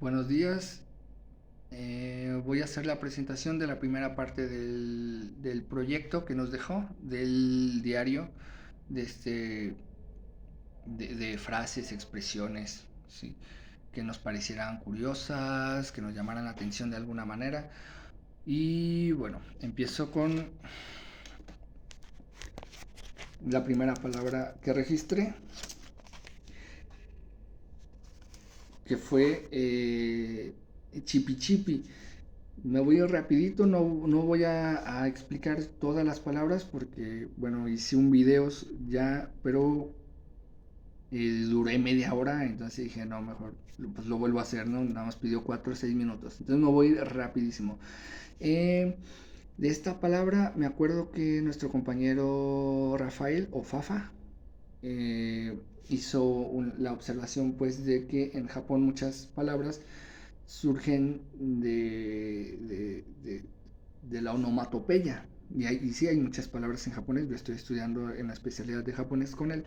Buenos días. Voy a hacer la presentación de la primera parte del proyecto que nos dejó, del diario, de, de frases, expresiones, ¿sí? Que nos parecieran curiosas, que nos llamaran la atención de alguna manera. Y bueno, empiezo con la primera palabra que registré, que fue chipi chipi. Me voy a ir rapidito, no voy a explicar todas las palabras porque, bueno, hice un video ya, pero duré media hora, entonces dije, no, mejor pues lo vuelvo a hacer, ¿no? Nada más pidió 4 o 6 minutos. Entonces me voy a ir rapidísimo. Eh, de esta palabra me acuerdo que nuestro compañero Rafael o Fafa eh, hizo la observación pues de que en Japón muchas palabras surgen de la onomatopeya. Y sí hay muchas palabras en japonés, yo estoy estudiando en la especialidad de japonés con él.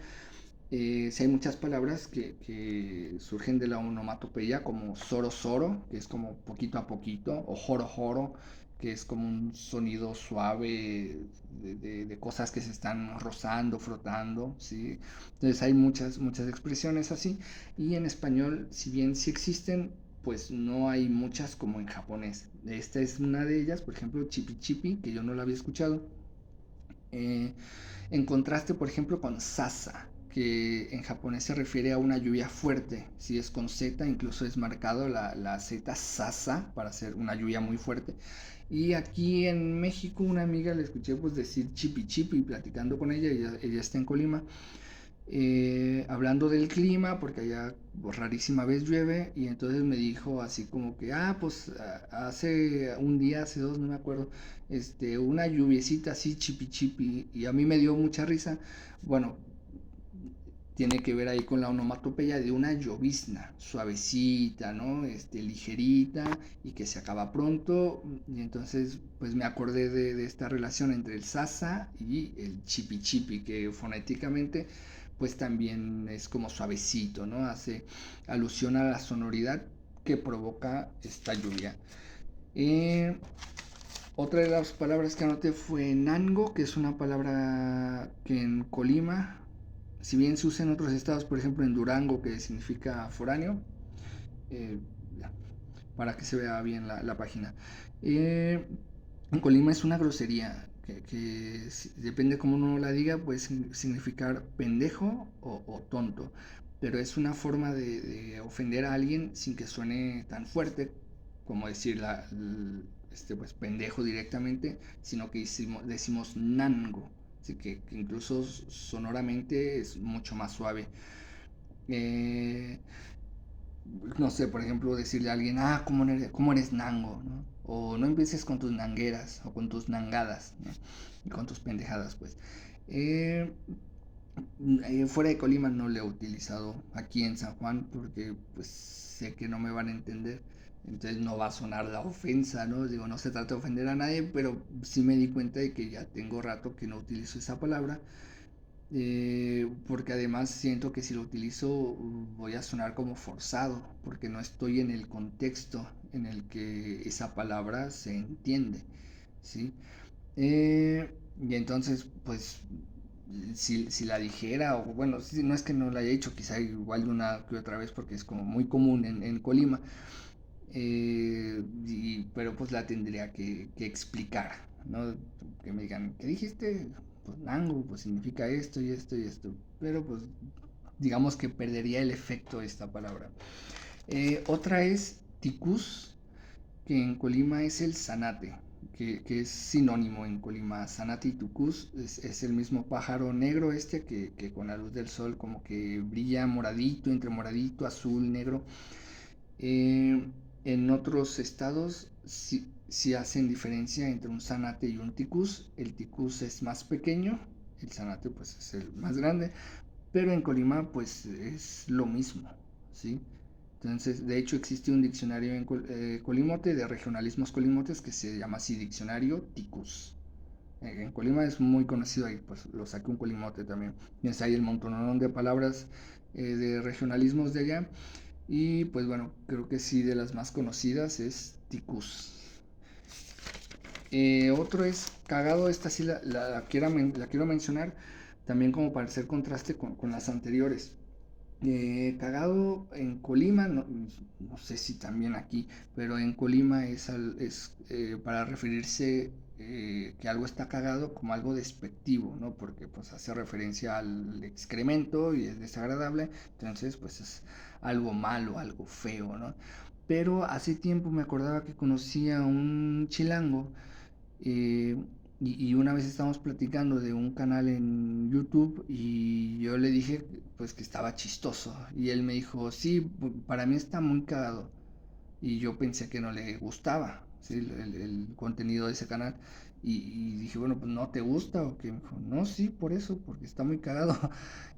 Sí hay muchas palabras que surgen de la onomatopeya, como soro soro, que es como poquito a poquito, o joro joro, que es como un sonido suave de cosas que se están rozando, frotando, ¿sí? Entonces hay muchas expresiones así, y en español, si bien sí existen, pues no hay muchas como en japonés. Esta es una de ellas, por ejemplo, chipi chipi, que yo no la había escuchado. Eh, en contraste, por ejemplo, con sasa, que en japonés se refiere a una lluvia fuerte. Si es con Z, incluso es marcado la Z sasa para hacer una lluvia muy fuerte. Y aquí en México una amiga le escuché pues decir chipi chipi platicando con ella está en Colima, hablando del clima, porque allá pues, rarísima vez llueve, y entonces me dijo así como que, pues hace un día, hace dos, no me acuerdo, una lluviecita así chipi chipi, y a mí me dio mucha risa. Bueno, tiene que ver ahí con la onomatopeya de una llovizna, suavecita, ¿no? Ligerita y que se acaba pronto. Y entonces, pues me acordé de esta relación entre el sasa y el chipi chipi, que fonéticamente, pues también es como suavecito, ¿no? Hace alusión a la sonoridad que provoca esta lluvia. Eh, Otra de las palabras que anoté fue nango, que es una palabra que en Colima, si bien se usa en otros estados, por ejemplo en Durango, que significa foráneo, eh, para que se vea bien la página. Eh, en Colima es una grosería que depende cómo uno la diga, puede significar pendejo o tonto, pero es una forma de ofender a alguien sin que suene tan fuerte como decir pues pendejo directamente, sino que decimos nango, así que incluso sonoramente es mucho más suave. Eh, no sé, por ejemplo, decirle a alguien, cómo eres nango, ¿no? O no empieces con tus nangueras o con tus nangadas, ¿no? Y con tus pendejadas, pues. Eh, Fuera de Colima no lo he utilizado aquí en San Juan porque pues sé que no me van a entender. Entonces no va a sonar la ofensa, ¿no? Digo, no se trata de ofender a nadie, pero sí me di cuenta de que ya tengo rato que no utilizo esa palabra, porque además siento que si lo utilizo voy a sonar como forzado, porque no estoy en el contexto en el que esa palabra se entiende, ¿sí? Y entonces, pues, si la dijera, o bueno, si no es que no la haya hecho, quizá igual de una que otra vez, porque es como muy común en Colima, pero pues la tendría que explicar, ¿no? Que me digan, ¿qué dijiste? Pues nango, pues significa esto y esto y esto. Pero pues digamos que perdería el efecto de esta palabra. Otra es ticus, que en Colima es el zanate, que es sinónimo en Colima. Zanate y tucus es el mismo pájaro negro que con la luz del sol como que brilla moradito, entre moradito, azul, negro. Eh, en otros estados sí hacen diferencia entre un zanate y un ticus. El ticus es más pequeño, el zanate pues es el más grande, pero en Colima pues es lo mismo, ¿sí? Entonces, de hecho existe un diccionario en Colimote de regionalismos colimotes que se llama así Diccionario Ticus. En Colima es muy conocido ahí, pues lo saqué un colimote también. Tienes ahí el montón de palabras de regionalismos de allá. Y pues bueno, creo que sí, de las más conocidas es ticus. Otro es cagado, esta sí la quiero mencionar también como para hacer contraste con las anteriores. Cagado en Colima, no, no sé si también aquí, pero en Colima es para referirse que algo está cagado como algo despectivo, ¿no? Porque pues hace referencia al excremento y es desagradable, entonces pues es algo malo, algo feo, ¿no? Pero hace tiempo me acordaba que conocí a un chilango eh, y una vez estábamos platicando de un canal en YouTube y yo le dije pues que estaba chistoso y él me dijo, sí, para mí está muy cagado y yo pensé que no le gustaba, ¿sí? El contenido de ese canal y dije, bueno, pues no te gusta o qué, me dijo, no, sí, por eso, porque está muy cagado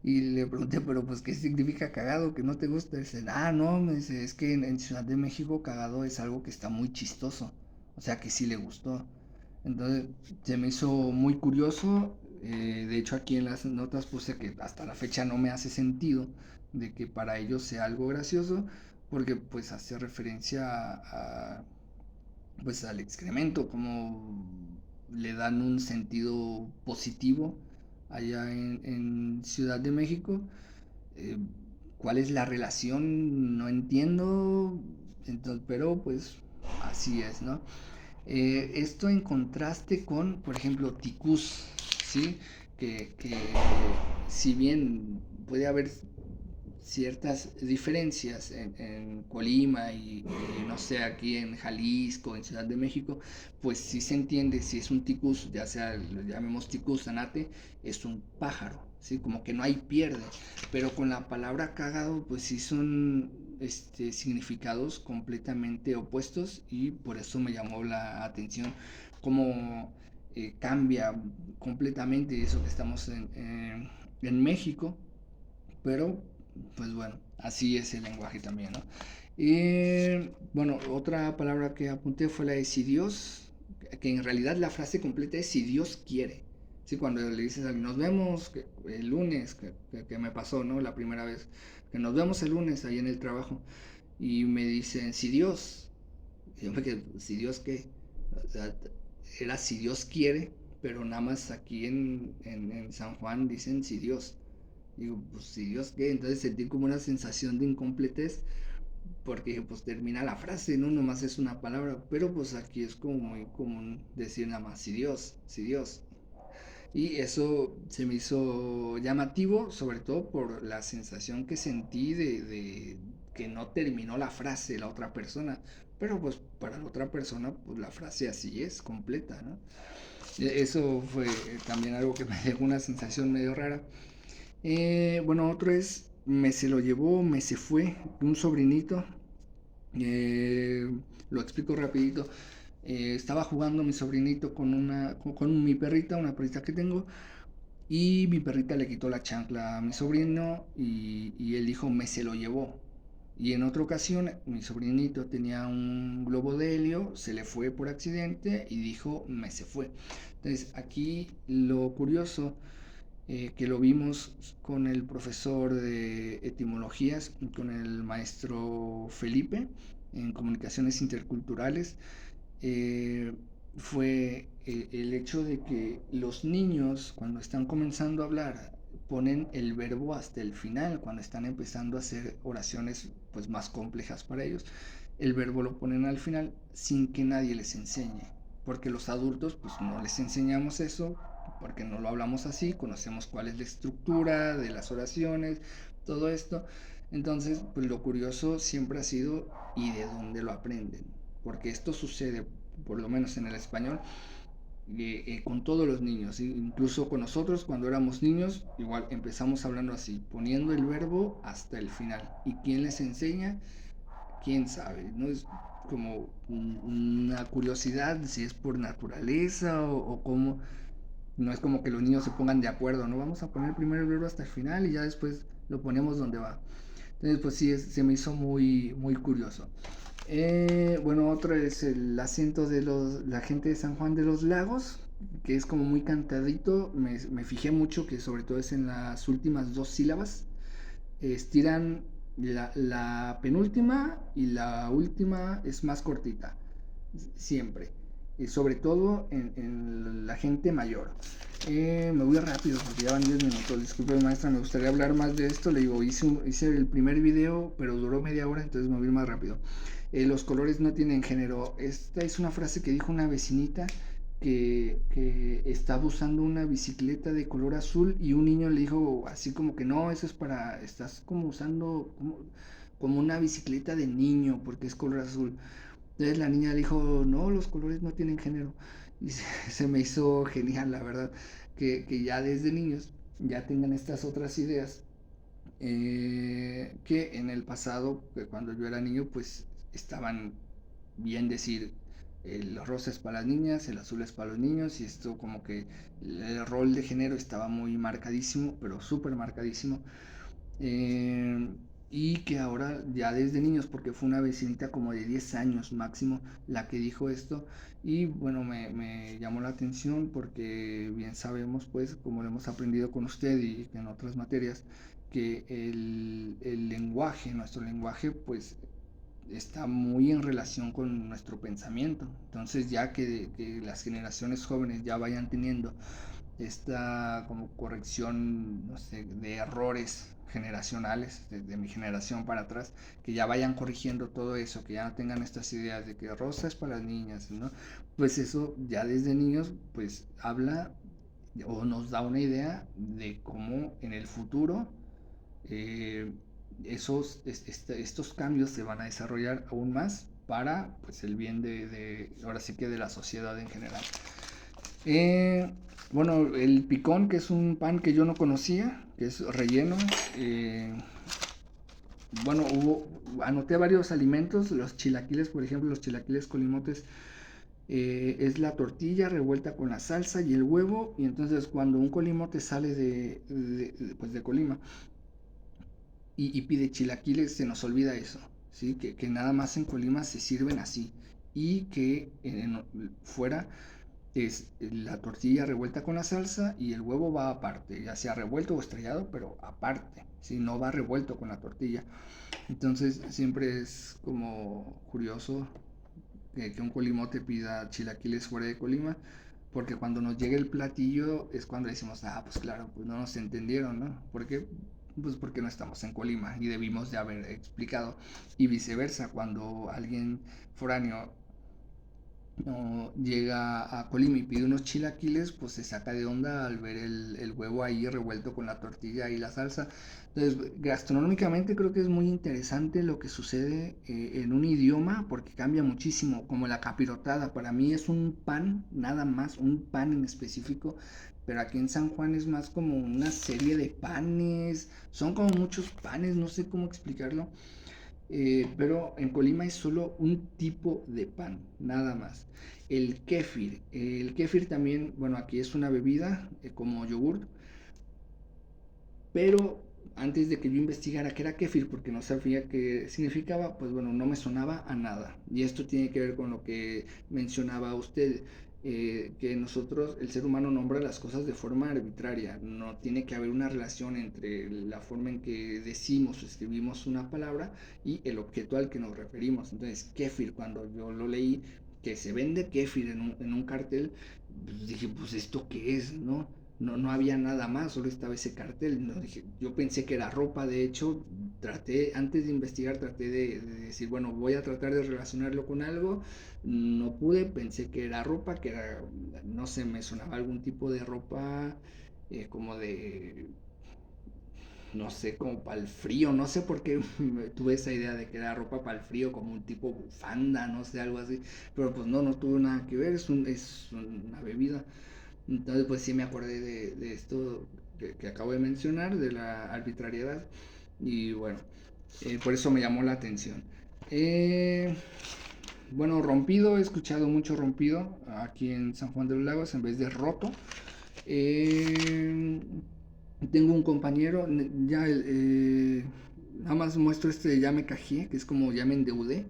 y le pregunté, pero pues ¿qué significa cagado, que no te gusta? Y dice, ah, no, me dice, es que en Ciudad de México cagado es algo que está muy chistoso, o sea que sí le gustó. Entonces se me hizo muy curioso. De hecho, aquí en las notas puse que hasta la fecha no me hace sentido de que para ellos sea algo gracioso, porque pues hace referencia pues al excremento, como le dan un sentido positivo allá en Ciudad de México. Eh, ¿Cuál es la relación? No entiendo. Entonces, pero pues así es, ¿no? Esto en contraste con, por ejemplo, ticus, ¿sí? Que si bien puede haber ciertas diferencias en Colima y, no sé, aquí en Jalisco, en Ciudad de México, pues sí se entiende si es un ticus, ya sea, lo llamemos ticus anate, es un pájaro, ¿sí? Como que no hay pierde, pero con la palabra cagado, pues sí son significados completamente opuestos y por eso me llamó la atención cómo cambia completamente eso que estamos en México, pero pues bueno, así es el lenguaje también, ¿no? Y bueno, otra palabra que apunté fue la de si Dios, que en realidad la frase completa es si Dios quiere. Sí, cuando le dices a alguien, nos vemos el lunes, que me pasó, ¿no? La primera vez, que nos vemos el lunes ahí en el trabajo. Y me dicen, si Dios, y yo me quedé, si Dios qué, o sea, era si Dios quiere, pero nada más aquí en San Juan dicen si Dios. Digo, pues si Dios qué, entonces sentí como una sensación de incompletez, porque pues termina la frase, ¿no? Nomás es una palabra, pero pues aquí es como muy común decir nada más, si Dios, si Dios. Y eso se me hizo llamativo, sobre todo por la sensación que sentí de que no terminó la frase la otra persona, pero pues para la otra persona pues la frase así es, completa, ¿no? Eso fue también algo que me dejó una sensación medio rara. Bueno, otro es me se lo llevó, me se fue, un sobrinito. Eh, lo explico rapidito. Estaba jugando mi sobrinito con mi perrita, una perrita que tengo, y mi perrita le quitó la chancla a mi sobrino y él dijo me se lo llevó. Y en otra ocasión mi sobrinito tenía un globo de helio, se le fue por accidente y dijo me se fue. Entonces aquí lo curioso que lo vimos con el profesor de etimologías, con el maestro Felipe, en comunicaciones interculturales, eh, fue el hecho de que los niños, cuando están comenzando a hablar, ponen el verbo hasta el final, cuando están empezando a hacer oraciones pues más complejas para ellos, el verbo lo ponen al final sin que nadie les enseñe, porque los adultos pues no les enseñamos eso, porque no lo hablamos así, conocemos cuál es la estructura de las oraciones, todo esto. Entonces, pues lo curioso siempre ha sido y de dónde lo aprenden, porque esto sucede, por lo menos en el español, con todos los niños, ¿sí? Incluso con nosotros cuando éramos niños, igual empezamos hablando así, poniendo el verbo hasta el final. ¿Y quién les enseña? ¿Quién sabe? ¿No? Es como una curiosidad si es por naturaleza o cómo. No es como que los niños se pongan de acuerdo, no vamos a poner primero el verbo hasta el final y ya después lo ponemos donde va. Entonces, pues sí, se me hizo muy, muy curioso. Bueno, otro es el acento de la gente de San Juan de los Lagos, que es como muy cantadito. Me fijé mucho que sobre todo es en las últimas dos sílabas. Estiran La penúltima y la última es más cortita, siempre. Y sobre todo en la gente mayor. Me voy rápido porque ya van 10 minutos. Disculpe, maestra, me gustaría hablar más de esto. Le digo, hice el primer video, pero duró media hora, entonces me voy a ir más rápido. Los colores no tienen género. Esta es una frase que dijo una vecinita que estaba usando una bicicleta de color azul y un niño le dijo así como que no, eso es para, estás como usando como una bicicleta de niño porque es color azul. Entonces la niña le dijo, no, los colores no tienen género. Y se me hizo genial, la verdad, que ya desde niños ya tengan estas otras ideas que en el pasado, que cuando yo era niño, pues estaban bien decir el rosa es para las niñas, el azul es para los niños, y esto como que el rol de género estaba muy marcadísimo, pero súper marcadísimo. Eh, y que ahora ya desde niños, porque fue una vecinita como de 10 años máximo la que dijo esto, y bueno, me llamó la atención porque bien sabemos, pues, como lo hemos aprendido con usted y en otras materias, que el lenguaje, nuestro lenguaje, pues, está muy en relación con nuestro pensamiento. Entonces, ya que las generaciones jóvenes ya vayan teniendo esta como corrección, no sé, de errores generacionales, de mi generación para atrás, que ya vayan corrigiendo todo eso, que ya no tengan estas ideas de que rosa es para las niñas, ¿no? Pues eso ya desde niños, pues habla o nos da una idea de cómo en el futuro eh, estos cambios se van a desarrollar aún más para pues el bien ahora sí que de la sociedad en general. Eh, bueno, el picón, que es un pan que yo no conocía, que es relleno. eh, bueno, anoté varios alimentos, los chilaquiles, por ejemplo, los chilaquiles colimotes, es la tortilla revuelta con la salsa y el huevo, y entonces cuando un colimote sale pues de Colima y pide chilaquiles, se nos olvida eso, ¿sí? Que nada más en Colima se sirven así, y que fuera es la tortilla revuelta con la salsa y el huevo va aparte, ya sea revuelto o estrellado, pero aparte, si no va revuelto con la tortilla. Entonces siempre es como curioso que un colimote pida chilaquiles fuera de Colima, porque cuando nos llega el platillo es cuando decimos, ah, pues claro, pues no nos entendieron, ¿no? ¿Por qué? Pues porque no estamos en Colima y debimos de haber explicado. Y viceversa, cuando alguien foráneo no llega a Colima y pide unos chilaquiles, pues se saca de onda al ver el huevo ahí revuelto con la tortilla y la salsa. Entonces, gastronómicamente creo que es muy interesante lo que sucede en un idioma porque cambia muchísimo, como la capirotada. Para mí es un pan, nada más, un pan en específico, pero aquí en San Juan es más como una serie de panes, son como muchos panes, no sé cómo explicarlo. Pero en Colima es solo un tipo de pan, nada más. El kéfir también, bueno, aquí es una bebida como yogurt, pero antes de que yo investigara qué era kéfir, porque no sabía qué significaba, pues bueno, no me sonaba a nada. Y esto tiene que ver con lo que mencionaba usted, que nosotros, el ser humano nombra las cosas de forma arbitraria. No tiene que haber una relación entre la forma en que decimos o escribimos una palabra y el objeto al que nos referimos. Entonces, kéfir, cuando yo lo leí, que se vende kéfir en un cartel, pues dije, pues esto qué es, ¿no? No había nada más, solo estaba ese cartel. No, dije, yo pensé que era ropa, de hecho, antes de investigar, traté de decir, bueno, voy a tratar de relacionarlo con algo. No pude, pensé que era ropa, que era, no sé, me sonaba algún tipo de ropa como de, no sé, como para el frío, no sé por qué tuve esa idea de que era ropa para el frío, como un tipo bufanda, no sé, algo así. Pero pues no tuvo nada que ver, es una bebida. Entonces, pues sí me acordé de esto que acabo de mencionar, de la arbitrariedad. Y bueno, por eso me llamó la atención. Eh, bueno, rompido, he escuchado mucho rompido aquí en San Juan de los Lagos en vez de roto. Eh, tengo un compañero, ya nada más muestro este ya me cajé, que es como ya me endeudé.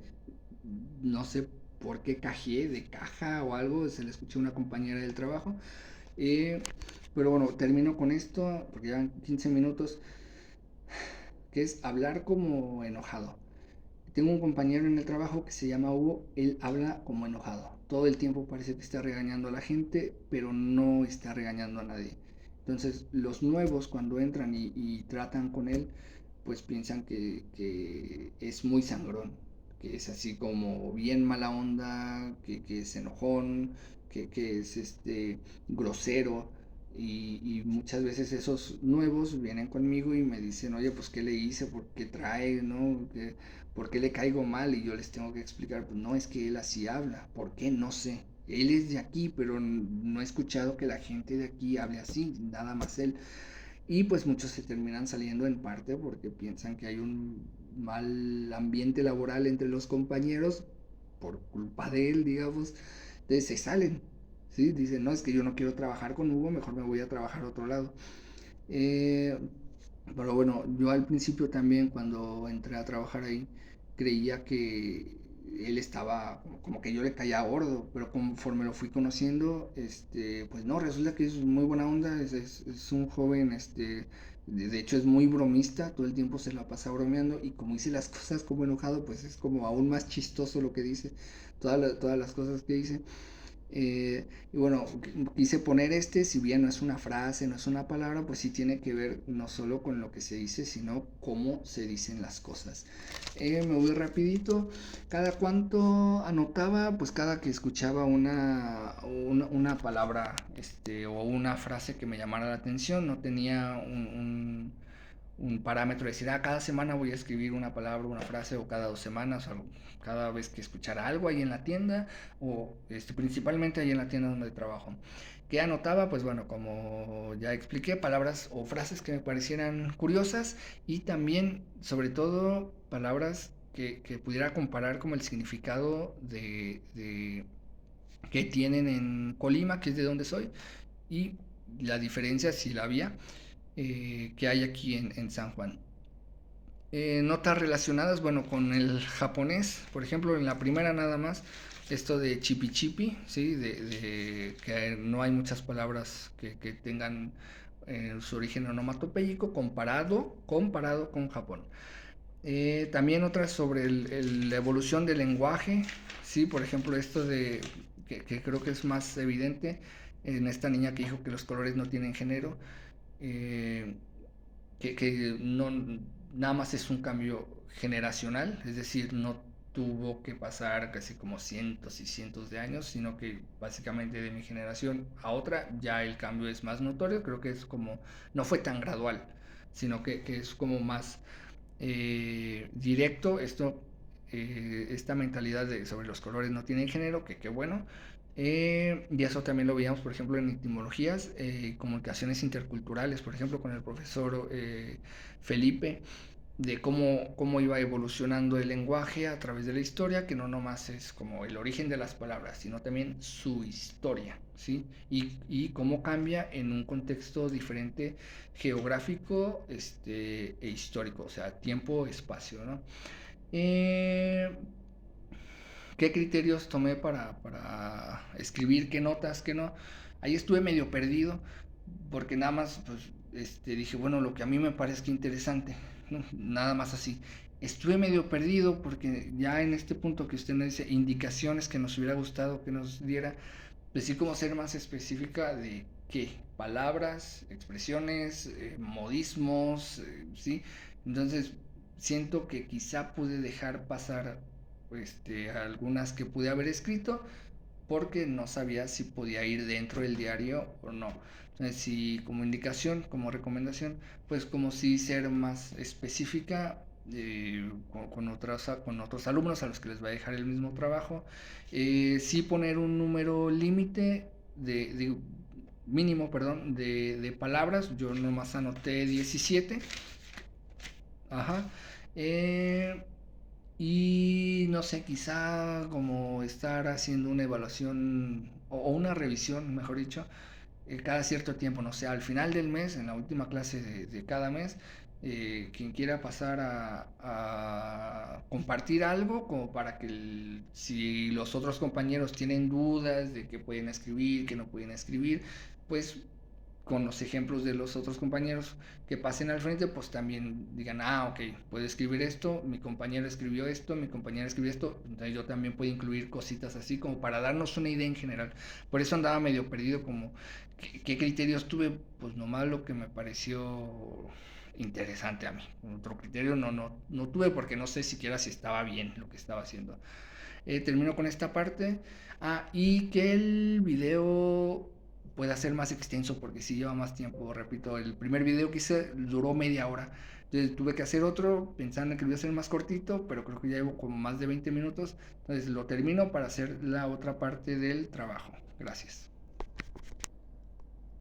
No sé por qué cajé, de caja o algo, se le escuché a una compañera del trabajo. Eh, pero bueno, termino con esto porque llevan 15 minutos. que es hablar como enojado. Tengo un compañero en el trabajo que se llama Hugo, él habla como enojado. Todo el tiempo parece que está regañando a la gente, pero no está regañando a nadie. Entonces, los nuevos cuando entran y tratan con él, pues piensan que es muy sangrón, que es así como bien mala onda, que es enojón, que es grosero. Y muchas veces esos nuevos vienen conmigo y me dicen, oye, pues qué le hice, por qué trae, ¿no? ¿Por qué le caigo mal? Y yo les tengo que explicar, pues no es que él así habla, ¿por qué? No sé. Él es de aquí, pero no he escuchado que la gente de aquí hable así, nada más él. Y pues muchos se terminan saliendo en parte porque piensan que hay un mal ambiente laboral entre los compañeros por culpa de él, digamos. Entonces se salen, ¿sí? Dicen, no, es que yo no quiero trabajar con Hugo, mejor me voy a trabajar a otro lado. Eh, pero bueno, yo al principio también cuando entré a trabajar ahí creía que él estaba como que yo le caía gordo, pero conforme lo fui conociendo, pues no, resulta que es muy buena onda, es un joven, de hecho es muy bromista, todo el tiempo se la pasa bromeando y como dice las cosas como enojado, pues es como aún más chistoso lo que dice, todas las cosas que dice. Y bueno, quise poner si bien no es una frase, no es una palabra, pues sí tiene que ver no solo con lo que se dice, sino cómo se dicen las cosas. Me voy rapidito. Cada cuánto anotaba, pues cada que escuchaba una palabra o una frase que me llamara la atención, no tenía un parámetro de decir, cada semana voy a escribir una palabra, una frase, o cada 2 semanas, o cada vez que escuchara algo ahí en la tienda, o principalmente ahí en la tienda donde trabajo. ¿Qué anotaba? Pues bueno, como ya expliqué, palabras o frases que me parecieran curiosas y también, sobre todo, palabras que pudiera comparar como el significado que tienen en Colima, que es de donde soy, y la diferencia, si la había, que hay aquí en San Juan. Notas relacionadas, bueno, con el japonés, por ejemplo, en la primera nada más, esto de chipi chipi, ¿sí? De que no hay muchas palabras que tengan su origen onomatopéyico comparado con Japón. También otras sobre la evolución del lenguaje, ¿sí? Por ejemplo, esto que creo que es más evidente en esta niña que dijo que los colores no tienen género, eh, que no, nada más es un cambio generacional, es decir, no tuvo que pasar casi como cientos y cientos de años, sino que básicamente de mi generación a otra ya el cambio es más notorio, creo que es como, no fue tan gradual, sino que es como más directo esta mentalidad sobre los colores no tienen género, que bueno. Y eso también lo veíamos, por ejemplo, en etimologías, comunicaciones interculturales, por ejemplo, con el profesor Felipe, de cómo iba evolucionando el lenguaje a través de la historia, que no nomás es como el origen de las palabras, sino también su historia, ¿sí? Y cómo cambia en un contexto diferente geográfico e histórico, o sea, tiempo, espacio, ¿no? Eh, ¿Qué criterios tomé para escribir? ¿Qué notas? ¿Qué no? Ahí estuve medio perdido porque nada más pues, dije, bueno, lo que a mí me parezca interesante, ¿no? Nada más así. Estuve medio perdido porque ya en este punto que usted me dice, indicaciones que nos hubiera gustado que nos diera, decir cómo ser más específica de qué, palabras, expresiones, modismos, ¿sí? Entonces, siento que quizá pude dejar pasar algunas que pude haber escrito porque no sabía si podía ir dentro del diario o no. Entonces, si como indicación, como recomendación, pues como si ser más específica con otros alumnos a los que les va a dejar el mismo trabajo. Sí poner un número límite de mínimo, perdón, de palabras. Yo nomás anoté 17. Ajá. Eh, y no sé, quizá como estar haciendo una evaluación o una revisión, mejor dicho, cada cierto tiempo, no sé, al final del mes, en la última clase de cada mes, quien quiera pasar a compartir algo, como para que si los otros compañeros tienen dudas de que pueden escribir, que no pueden escribir, pues con los ejemplos de los otros compañeros que pasen al frente, pues también digan, ah, ok, puedo escribir esto, mi compañero escribió esto, mi compañera escribió esto, entonces yo también puedo incluir cositas así como para darnos una idea en general. Por eso andaba medio perdido como qué criterios tuve, pues nomás lo que me pareció interesante a mí. Otro criterio no tuve porque no sé siquiera si estaba bien lo que estaba haciendo. Termino con esta parte. Ah, y que el video pueda ser más extenso porque si lleva más tiempo. Repito, el primer video que hice duró media hora. Entonces tuve que hacer otro pensando que lo iba a hacer más cortito, pero creo que ya llevo como más de 20 minutos. Entonces lo termino para hacer la otra parte del trabajo. Gracias.